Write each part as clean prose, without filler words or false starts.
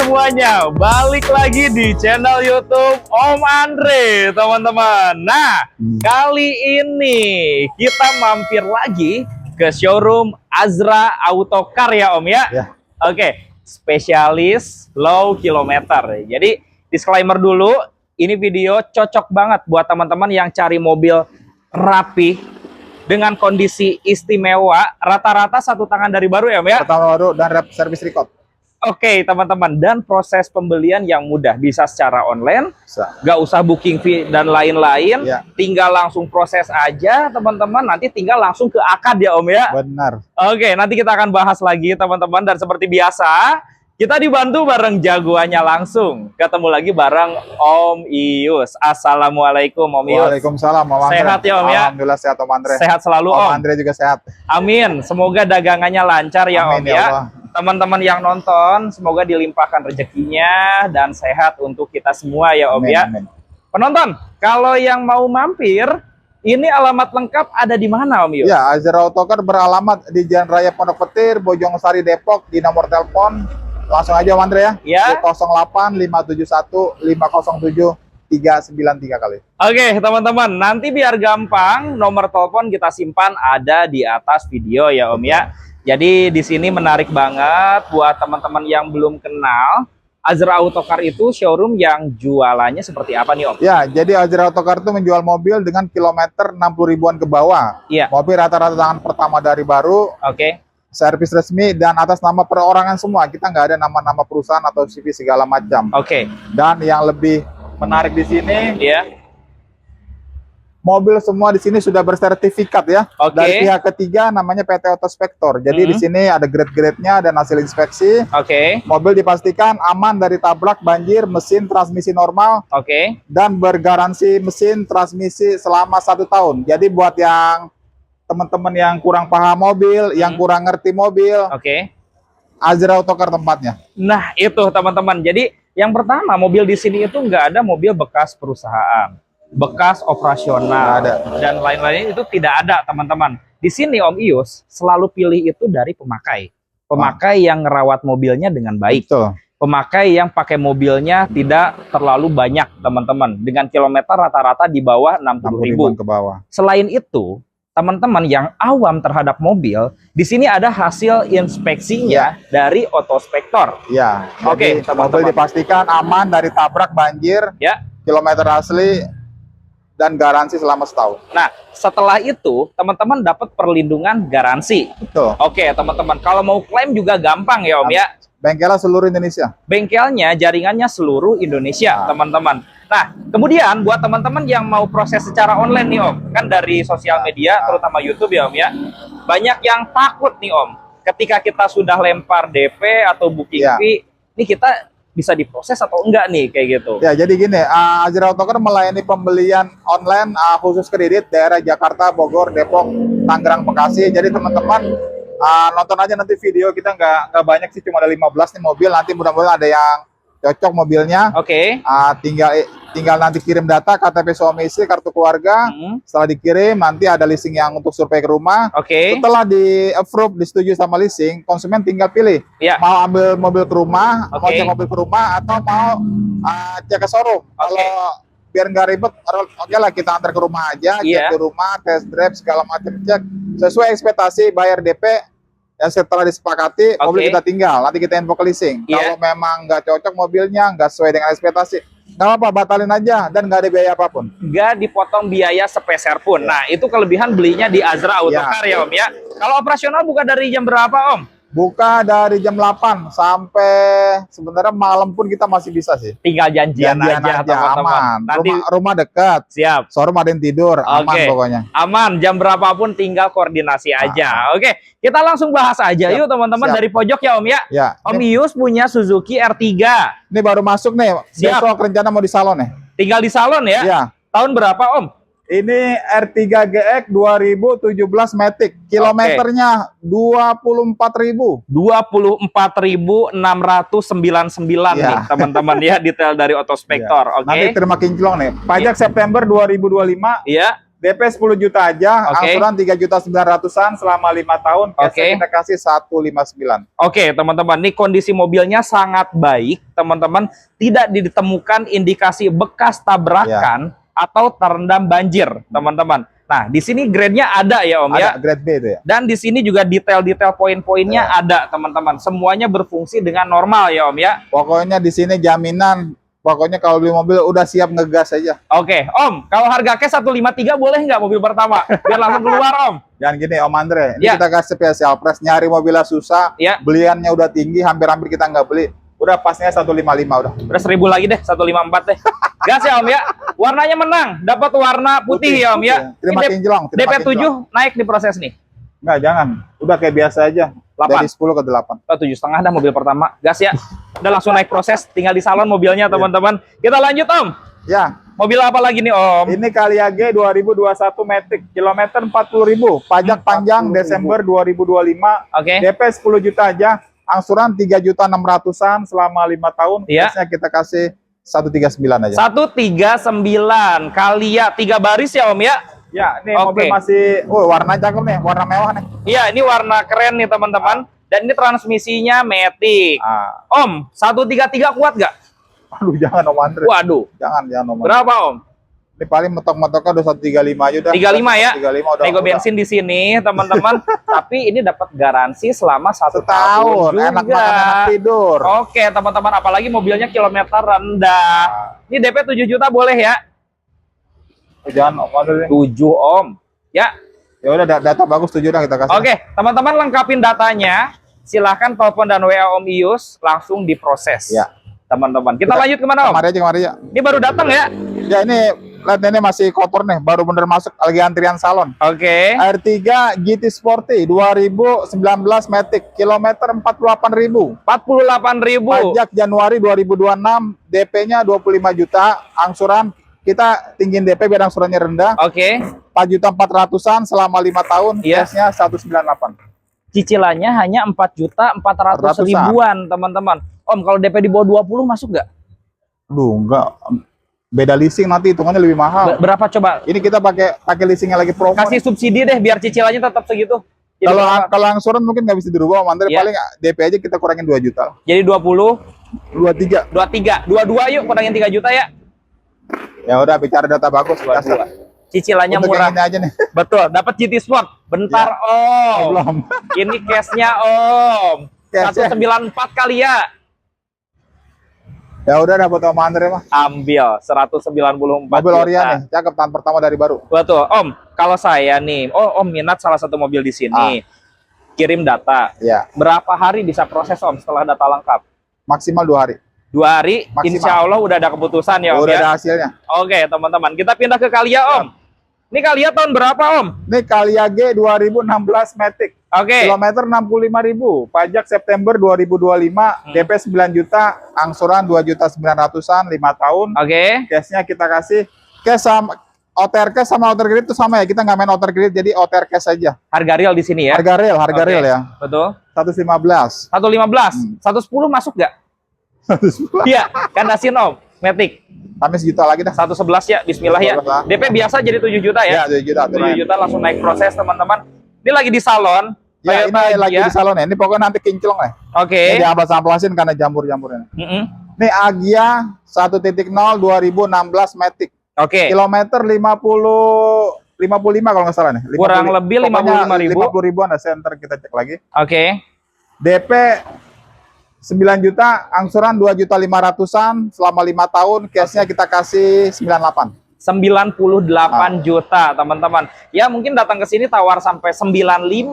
semuanya, balik lagi di channel YouTube Om Andre, teman-teman. Nah, kali ini kita mampir lagi ke showroom Azra Autocar ya Om ya. Oke, spesialis low kilometer. Jadi disclaimer dulu, ini video cocok banget buat teman-teman yang cari mobil rapi dengan kondisi istimewa, rata-rata satu tangan dari baru ya Om ya. Pertama baru dan service record. Oke teman-teman, dan proses pembelian yang mudah, bisa secara online, nggak usah booking fee dan lain-lain, tinggal langsung proses aja teman-teman, nanti tinggal langsung ke akad ya Om ya. Benar. Oke, nanti kita akan bahas lagi teman-teman, dan seperti biasa kita dibantu bareng jagoannya langsung. Ketemu lagi bareng Om Ius. Assalamualaikum Om Ius. Waalaikumsalam Om Andre. Sehat ya Om ya? Alhamdulillah sehat Om Andre. Sehat selalu Om. Om Andre juga sehat. Amin. Semoga dagangannya lancar ya Amin, Om ya. Teman-teman yang nonton, semoga dilimpahkan rezekinya dan sehat untuk kita semua ya Om ya. Amin. Penonton, kalau yang mau mampir, ini alamat lengkap ada di mana Om Ius? Ya, Azra Autocar beralamat di Jalan Raya Pondok Petir, Bojongsari, Depok. Di nomor telepon langsung aja Om Andre ya. Ya. 08 571 507 393 kali. Oke teman-teman, nanti biar gampang nomor telepon kita simpan ada di atas video ya Om ya. Jadi di sini menarik banget buat teman-teman yang belum kenal. Azra Autocar itu showroom yang jualannya seperti apa nih Om? Ya, jadi Azra Autocar itu menjual mobil dengan kilometer 60 ribuan ke bawah. Iya. Mobil rata-rata tangan pertama dari baru. Oke. Servis resmi dan atas nama perorangan semua. Kita nggak ada nama-nama perusahaan atau CV segala macam. Oke. Dan yang lebih menarik di sini, mobil semua di sini sudah bersertifikat ya. Dari pihak ketiga namanya PT Autospektor. Jadi di sini ada grade-grade-nya dan hasil inspeksi. Mobil dipastikan aman dari tabrak, banjir, mesin transmisi normal. Dan bergaransi mesin transmisi selama 1 tahun. Jadi buat yang teman-teman yang kurang paham mobil, yang kurang ngerti mobil, Azra Autocar tempatnya. Nah itu teman-teman. Jadi yang pertama, mobil di sini itu nggak ada mobil bekas perusahaan, bekas operasional, dan lain-lainnya itu tidak ada teman-teman. Di sini Om Ius selalu pilih itu dari pemakai. Pemakai yang ngerawat mobilnya dengan baik. Pemakai yang pakai mobilnya tidak terlalu banyak teman-teman. Dengan kilometer rata-rata di bawah 60.000 ke bawah. Selain itu, teman-teman yang awam terhadap mobil, di sini ada hasil inspeksinya dari Autospektor. Ya. Oke, mobil dipastikan aman dari tabrak, banjir, kilometer asli, dan garansi selama 1 tahun. Nah, setelah itu teman-teman dapat perlindungan garansi. Betul. Oke, teman-teman, kalau mau klaim juga gampang ya Om ya. Bengkelnya seluruh Indonesia. Bengkelnya, jaringannya seluruh Indonesia, teman-teman. Nah, kemudian buat teman-teman yang mau proses secara online nih Om, kan dari sosial media, terutama YouTube ya Om ya, banyak yang takut nih Om, ketika kita sudah lempar DP atau booking fee, ini kita bisa diproses atau enggak nih, kayak gitu. Ya, jadi gini, Azra Autocar melayani pembelian online khusus kredit daerah Jakarta, Bogor, Depok, Tangerang, Bekasi. Jadi teman-teman nonton aja nanti video kita, nggak banyak sih, cuma ada 15 nih mobil. Nanti mudah-mudahan ada yang cocok mobilnya. Tinggal nanti kirim data, KTP suami istri, kartu keluarga. Setelah dikirim nanti ada leasing yang untuk survei ke rumah. Setelah di approve, disetujui sama leasing, konsumen tinggal pilih mau ambil mobil ke rumah, mau cek mobil ke rumah, atau mau cek ke showroom. Kalau biar nggak ribet, oke lah kita antar ke rumah aja, cek ke rumah, test drive segala macam, cek sesuai ekspektasi, bayar DP. Ya, setelah disepakati, mobil kita tinggal, nanti kita info ke leasing. Kalau memang nggak cocok mobilnya, nggak sesuai dengan ekspektasi, nggak apa-apa, batalin aja, dan nggak ada biaya apapun. Nggak dipotong biaya sepeser pun. Nah, itu kelebihan belinya di Azra Autocar ya Om ya. Kalau operasional buka dari jam berapa Om? Buka dari jam 8 sampai sebenarnya malam pun kita masih bisa sih. Tinggal janjian aja teman-teman. Nanti rumah dekat. Siap. Showroom ada yang tidur. Aman pokoknya. Aman, jam berapapun tinggal koordinasi aja. Oke, kita langsung bahas aja yuk teman-teman, dari pojok ya Om ya. Om Ius punya Suzuki R3. Ini baru masuk nih. Besok rencana mau di salon nih. Tinggal di salon ya? Tahun berapa Om? Ini R3 GX 2017 Matic. Kilometernya 24.000. 24.699 nih teman-teman ya, detail dari Autospektor. Nanti terima kinclong nih. Pajak September 2025. DP 10 juta aja, Oke. angsuran 3.900.000-an selama 5 tahun, cashnya kita kasih 159. Oke, teman-teman, ini kondisi mobilnya sangat baik, teman-teman. Tidak ditemukan indikasi bekas tabrakan atau terendam banjir, teman-teman. Nah, di sini grade-nya ada ya, Om ya. Ada grade B itu ya. Dan di sini juga detail-detail poin-poinnya ada, teman-teman. Semuanya berfungsi dengan normal ya, Om ya. Pokoknya di sini jaminan. Pokoknya kalau beli mobil udah siap ngegas aja. Oke, Om, kalau harga cash 153 boleh nggak mobil pertama? Biar langsung keluar, Om. Jangan gini Om Andre, ini Ya. kita kasih special price, nyari mobilnya susah, Ya. beliannya udah tinggi, hampir-hampir kita nggak beli. Udah pasnya 155 udah. Udah 1000 lagi deh, 154 deh. Gas ya, Om ya. Warnanya menang, dapat warna putih ya, Om ya. Terima Ini kinclong. DP7 naik di proses nih. Enggak, jangan. Udah kayak biasa aja. 8. Dari 10 ke 8. Oh, 7,5 dah mobil pertama. Gas ya. Udah langsung naik proses, tinggal di salon mobilnya, teman-teman. Kita lanjut, Om. Ya, Mobil apa lagi nih, Om? ini Caliage 2021 Matic, kilometer 40.000, pajak panjang 40.000. Desember 2025, Oke. DP 10 juta aja, angsuran 3.600.000-an selama 5 tahun, Iya. cashnya kita kasih 139 aja. 139 kali ya 3 baris ya, Om ya. Ya, ini Oke. mobil masih, warna cakep nih, warna mewah nih. Iya, ini warna keren nih, teman-teman. Dan ini transmisinya Matic. Ah, Om, 133 kuat nggak? aduh jangan Om Andre, Waduh, jangan Om Andre. berapa, Om? Ini paling mentok-mentoknya udah 135 aja udah. 35 ya. 35 udah. Nego bensin di sini, teman-teman. Tapi ini dapat garansi selama 1 tahun Setahun, juga. enak makan, enak tidur. Oke, teman-teman, apalagi mobilnya kilometer rendah. Ini DP 7 juta boleh ya? Jangan Om Andre. 7, Om. Ya. Ya udah data bagus 7 dah kita kasih. Oke, teman-teman lengkapin datanya. Silahkan telepon dan WA Om Ius langsung diproses. Ya. Teman-teman. Kita lanjut kemana, Om? Kemarin aja. Ini baru datang ya? Ya ini lihat ini masih kotor nih, baru bener masuk lagi antrian salon. Oke. R3 GT Sporty 2019 Matic, kilometer 48.000. 48.000. Pajak Januari 2026, DP-nya 25 juta, angsuran kita tinggiin DP biar angsurannya rendah. Oke. 4.400.000-an selama 5 tahun, Iya. cashnya 198. Cicilannya hanya 4.400.000-an, teman-teman. Om, kalau DP di bawah 20 masuk nggak? Duh, enggak. Beda leasing nanti hitungannya lebih mahal. Berapa coba? Ini kita pakai leasingnya lagi promo. Kasih subsidi deh biar cicilannya tetap segitu. Jadi Kalau berapa? kalau angsuran mungkin nggak bisa dirubah, Om Andre. Iya. Paling DP aja kita kurangin 2 juta. Jadi 20, 23. 23, 22 yuk kurangin 3 juta ya. Ya udah bicara data bagus. 22. Cicilannya Untuk murah. yang ini aja nih. Betul, dapat GT Sport. Bentar, Om. Belum. Ini cashnya, Om. Cashnya. 194 kali ya. Ya udah dapat Om Andre mah. Ambil 194 Mobil juta. Orion nih, cakep tahun pertama dari baru. Betul, Om. Kalau saya nih, Om minat salah satu mobil di sini. Kirim data. Ya, Berapa hari bisa proses, Om, setelah data lengkap? maksimal 2 hari. 2 hari, Maksimal. insya Allah udah ada keputusan ya, Om Udah ya. ada hasilnya. Oke, teman-teman. Kita pindah ke Kalia, Om. Ini Kalia tahun berapa, Om? Ini Caliage 2016 Matic. Oke. Kilometer 65.000. Pajak September 2025, DP 9 juta, angsuran 2.900.000-an 5 tahun. Oke. Cashnya kita kasih cash sama OTR cash sama OTR kredit itu sama ya. Kita nggak main OTR kredit, jadi OTR cash aja. Harga real di sini ya. Harga Oke. real ya. Betul. 115. 115, 110 masuk nggak? Iya, kan dasin, Om. Matic. Tambah sejuta lagi dah. 111 ya, bismillah ya. 111 lah. DP biasa jadi 7 juta Ya, ya. 7 juta. 7 juta langsung naik proses, teman-teman. Ini lagi di salon. Ya, Toyota ini lagi Agya. di salon ya. Ini pokoknya nanti kinclong ya. Oke. Ini diamplas-amplasin karena jamur-jamurnya. Mm-mm. Ini Agya 1.0 2016 Matic. Oke. Kilometer 55 kalau nggak salah nih. Kurang lebih 55.000. 50 ribuan ada center kita cek lagi. Oke. DP 9 juta, angsuran 2.500.000-an selama 5 tahun, cashnya kita kasih 98. 98 juta, teman-teman. Ya, mungkin datang ke sini tawar sampai 95,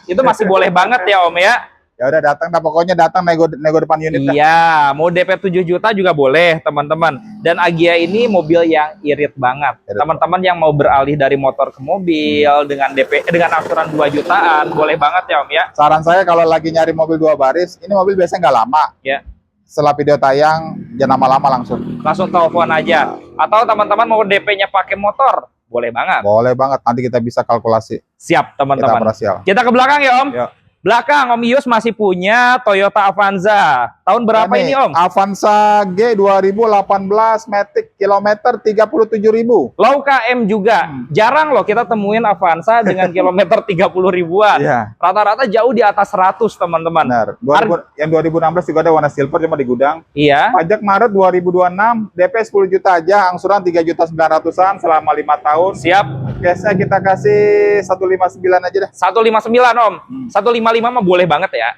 itu masih boleh banget ya, Om ya. Ya udah datang, dah pokoknya datang nego depan unit dah. Iya, mau DP 7 juta juga boleh, teman-teman. Dan Agya ini mobil yang irit banget. Irit. Teman-teman yang mau beralih dari motor ke mobil dengan DP dengan angsuran 2 jutaan, boleh banget ya, Om ya. Saran saya kalau lagi nyari mobil 2 baris, ini mobil biasanya nggak lama. Ya, Setelah video tayang, jangan lama-lama langsung. langsung telepon aja. Atau teman-teman mau DP-nya pakai motor, boleh banget. Boleh banget, nanti kita bisa kalkulasi. Siap, Kita teman-teman. parsial. Kita ke belakang ya, Om. Yuk. Belakang Om Yus masih punya Toyota Avanza. Tahun berapa ini Om? Avanza G 2018 Matic, kilometer 37.000. Low KM juga. Jarang loh kita temuin Avanza dengan kilometer 30 ribuan. Iya. Rata-rata jauh di atas 100 teman-teman. Benar. Yang 2016 juga ada warna silver cuma di gudang. Iya. Pajak Maret 2026, DP 10 juta aja, angsuran 3.900.000-an selama 5 tahun. Siap. Cashnya kita kasih 159 aja dah. 159 Om. 155 mah boleh banget ya.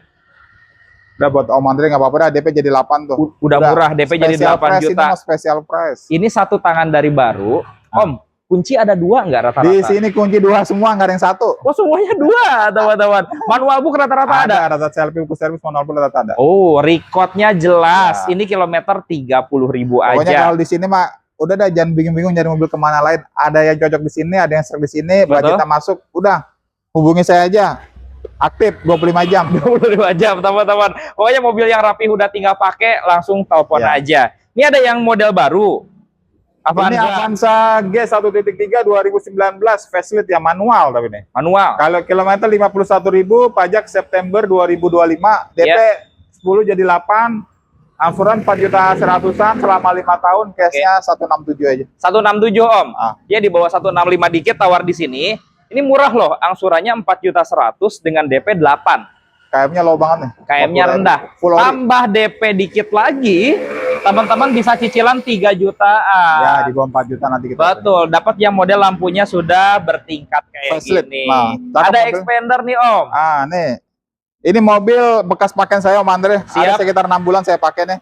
Udah buat Om Andre nggak apa-apa dah, DP jadi 8 tuh. Udah murah, DP jadi 8 juta. Ini special price. Ini satu tangan dari baru. Om, kunci ada 2 nggak rata-rata? Di sini kunci 2 semua, nggak ada yang 1. Oh, semuanya 2, teman-teman. Manual book rata-rata ada. Rata selfie, buku servis, manual pun rata ada. Oh, recordnya jelas. Ini kilometer 30.000 aja. Pokoknya kalau di sini mah udah dah, jangan bingung-bingung nyari mobil kemana lain. Ada yang cocok di sini, ada yang servis di sini, budgetnya masuk, udah hubungi saya aja. Aktif 25 jam. 25 jam, teman-teman. Pokoknya mobil yang rapi udah tinggal pakai, langsung telepon aja. Ini ada yang model baru. Ini Avanza G 1.3 2019 facelift ya, manual tapi ini. Manual. Kalau kilometer 51.000, pajak September 2025, DP 10 jadi 8. Angsuran 4.100.000-an selama 5 tahun, cashnya 167 aja. 167 Om. Dia di bawah 165 dikit, tawar di sini. Ini murah loh, angsurannya 4.100.000 dengan DP 8. KM-nya low banget nih. KM-nya rendah. Tambah DP dikit lagi, teman-teman bisa cicilan 3 jutaan. Ya, di bawah 4 juta nanti kita. Betul, dapat yang model lampunya sudah bertingkat kayak gini. Ada expander nih Om. Nih. Ini mobil bekas pakaian saya Om Andre. Ada sekitar 6 bulan saya pakai nih.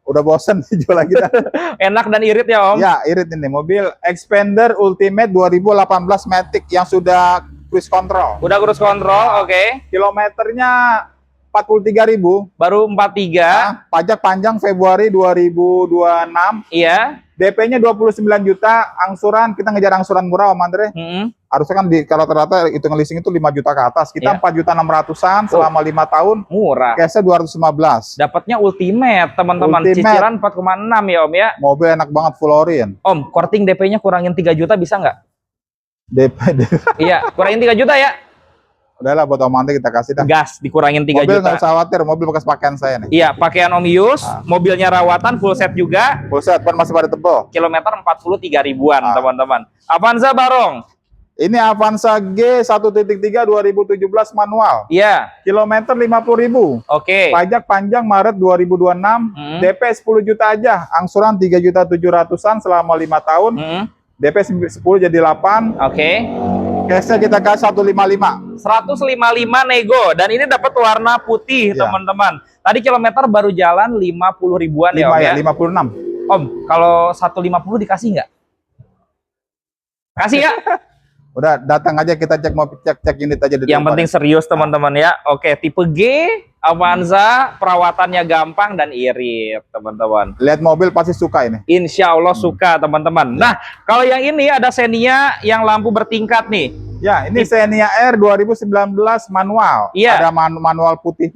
Udah bosen jual lagi dah. Enak dan irit ya Om? Ya, irit ini. Mobil Expander Ultimate 2018 Matic yang sudah cruise control. Udah cruise control, oke. Kilometernya 43.000. Baru 43. Pajak panjang Februari 2026. Iya. DP-nya 29 juta, angsuran kita ngejar angsuran murah Om Andre. Harusnya kan kalau ternyata hitungan leasing itu 5 juta ke atas. Kita 4.600.000-an selama 5 tahun. Murah. Cashnya 215. Dapatnya ultimate, teman-teman. Cicilan 4,6 ya Om ya. Mobil enak banget, full orient. Om, korting DP-nya kurangin 3 juta bisa nggak? DP. Iya, kurangin 3 juta ya. Udahlah buat Om Andre kita kasih dah. Gas dikurangin 3 mobil juta. Nggak usah khawatir, mobil bekas pakaian saya nih. Iya, pakaian Om Yus, mobilnya rawatan full set juga. Full set, pan masih pada tebal. Kilometer 43 ribuan, teman-teman. Avanza Barong. Ini Avanza G 1.3 2017 manual. Iya. Kilometer 50.000. Oke. Pajak panjang Maret 2026. DP 10 juta aja. Angsuran 3.700.000-an selama 5 tahun. DP 10 jadi 8. Oke. Cashnya kita kasih 155. 155 nego. Dan ini dapat warna putih, teman-teman. Tadi kilometer baru jalan 50 ribuan ya Om ya? 56. Om, kalau 150 dikasih nggak? Kasih ya? Udah datang aja kita cek, mau cek unit aja. Yang penting serius teman-teman ya. Oke, tipe G, Avanza, perawatannya gampang dan irit teman-teman. Lihat mobil pasti suka ini. Insya Allah suka teman-teman. Nah, kalau yang ini ada Xenia yang lampu bertingkat nih. Ya, ini Xenia R 2019 manual. Iya. Ada manual putih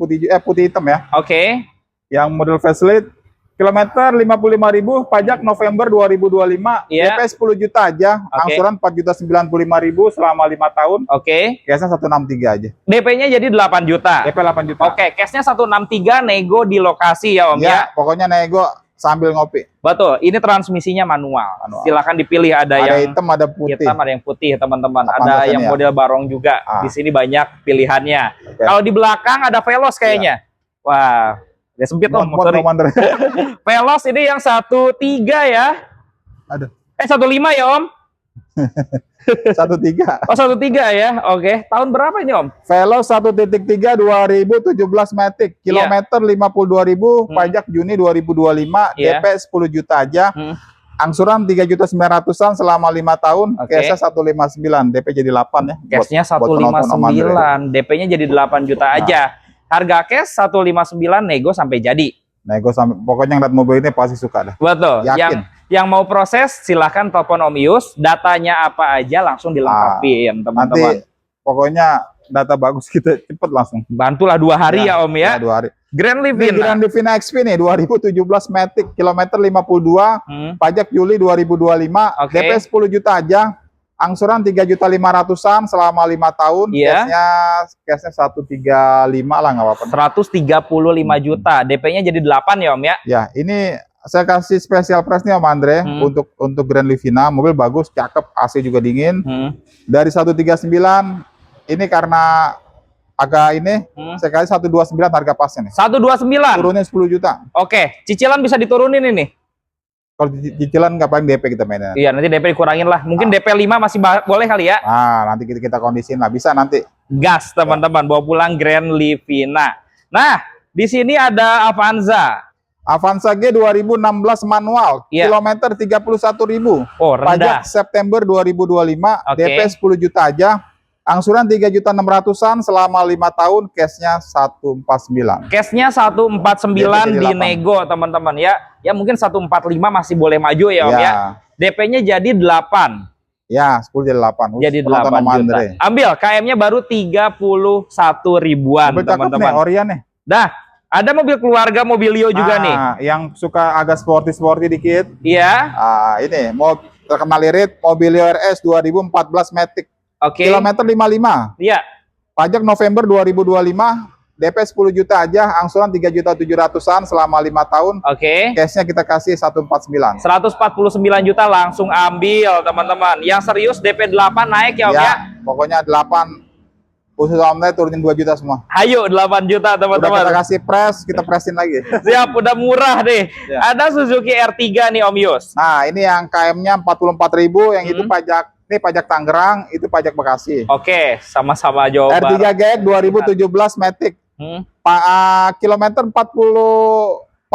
hitam ya. Oke. Yang model facelift. Kilometer 55.000, pajak November 2025, DP 10 juta aja, angsuran 4.095.000 selama 5 tahun. Oke. Cashnya 163 aja. DP-nya jadi 8 juta. DP 8 juta. Oke, cashnya 163, nego di lokasi ya Om ya. Pokoknya nego sambil ngopi. Betul, ini transmisinya manual. Silakan dipilih, ada yang hitam, ada putih. Hitam, ada yang putih teman-teman. Ada yang model barong juga. Di sini banyak pilihannya. Kalau di belakang ada Veloz kayaknya. Wah. Ya sempit Om, Veloz ini yang 13 ya. Aduh. 15 ya Om. 13. Oh 13 ya. Oke. Tahun berapa ini Om? Veloz 1.3 2017 Matic. Kilometer 52.000, pajak Juni 2025, DP 10 juta aja. Angsuran 3.900.000-an selama 5 tahun. Cashnya 159, DP jadi 8 ya. Cashnya 159, DP-nya jadi 8 juta aja. Harga cash 159, nego sampai jadi. Nego sampai, pokoknya yang lihat mobil ini pasti suka dah. Betul. Yakin. Yang mau proses silahkan telepon Om Yus. Datanya apa aja langsung dilengkapin teman-teman. Nanti pokoknya data bagus kita cepet langsung. Bantulah 2 hari ya Om ya. 2 hari. Grand Livina. Grand Livina XP nih 2017 Matic, kilometer 52, pajak Juli 2025, DP 10 juta aja. Angsuran 3.500.000-an selama 5 tahun. Iya. Cashnya 135 lah, nggak apa-apa. 135 juta. DP-nya jadi 8 ya Om ya? Ya, ini saya kasih spesial price nih Om Andre untuk Grand Livina. Mobil bagus, cakep, AC juga dingin. Dari 139 ini karena agak ini saya kasih 129 harga pasnya nih. 129. Turunnya 10 juta. Oke, cicilan bisa diturunin ini. Kalau cicilan nggak paling DP kita mainnya. Iya, nanti DP dikurangin lah. Mungkin DP 5 masih boleh kali ya. Nah, nanti kita kondisiin lah. Bisa nanti. Gas teman-teman, bawa pulang Grand Livina. Nah, di sini ada Avanza. Avanza G 2016 manual, kilometer 31.000. Oh, rendah. Pajak September 2025, Oke. DP 10 juta aja. Angsuran 3.600.000-an selama 5 tahun, cashnya 149. Cashnya 149 di nego teman-teman ya. Ya mungkin 145 masih boleh maju ya Om ya. DP-nya jadi 8. Ya, 10 jadi 8. Jadi 8 juta. Ambil, KM-nya baru 31 ribuan teman-teman. Orion nih. Dah, ada mobil keluarga Mobilio juga nih. Yang suka agak sporty dikit. Iya. Ini mau terkenal irit, Mobilio RS 2014 Matic. Oke. Kilometer 55. Iya. Pajak November 2025, DP 10 juta aja, angsuran 3.700.000-an selama 5 tahun. Oke. Cashnya kita kasih 149. 149 juta langsung ambil teman-teman. Yang serius DP 8 naik ya Om ya. Pokoknya 8 khusus Om turunin 2 juta semua. Ayo 8 juta teman-teman. Udah kita kasih kita presin lagi. Siap, udah murah deh. Ada Suzuki R3 nih Om Yus. Nah, ini yang KM-nya 44.000, yang itu pajak. Ini pajak Tangerang, itu pajak Bekasi. Oke, sama-sama Jawa Barat. R3 GX 2017 Matic. Kilometer 45.000,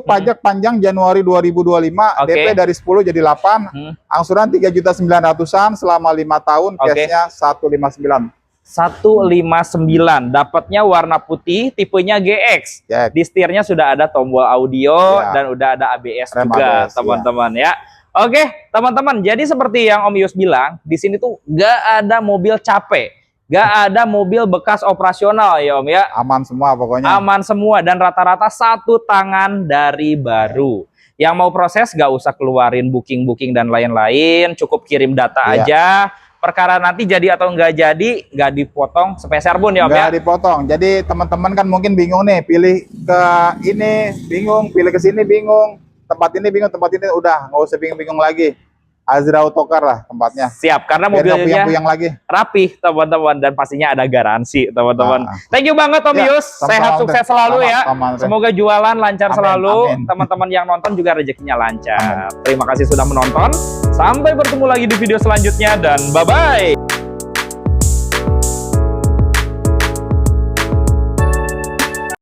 pajak panjang Januari 2025, DP dari 10 jadi 8, angsuran 3.900.000-an selama 5 tahun, cashnya 159. 159, dapatnya warna putih, tipenya GX. Di setirnya sudah ada tombol audio dan udah ada ABS juga, teman-teman ya. Oke, teman-teman, jadi seperti yang Om Yus bilang, di sini tuh gak ada mobil capek, gak ada mobil bekas operasional ya Om ya. Aman semua pokoknya. Aman semua dan rata-rata 1 tangan dari baru. Yang mau proses gak usah keluarin booking dan lain-lain, cukup kirim data aja. Perkara nanti jadi atau nggak jadi, nggak dipotong sepeser pun ya Om ya. Nggak dipotong. Jadi teman-teman kan mungkin bingung nih, pilih ke ini bingung, pilih ke sini bingung. Tempat ini bingung, tempat ini udah nggak usah bingung-bingung lagi. Azra Autocar lah tempatnya. Siap, karena mobilnya puyang lagi. Rapih teman-teman dan pastinya ada garansi teman-teman. Thank you banget Om Yus, sehat sukses selalu ya. Semoga jualan lancar selalu. Teman-teman yang nonton juga rezekinya lancar. Terima kasih sudah menonton. Sampai bertemu lagi di video selanjutnya dan bye-bye.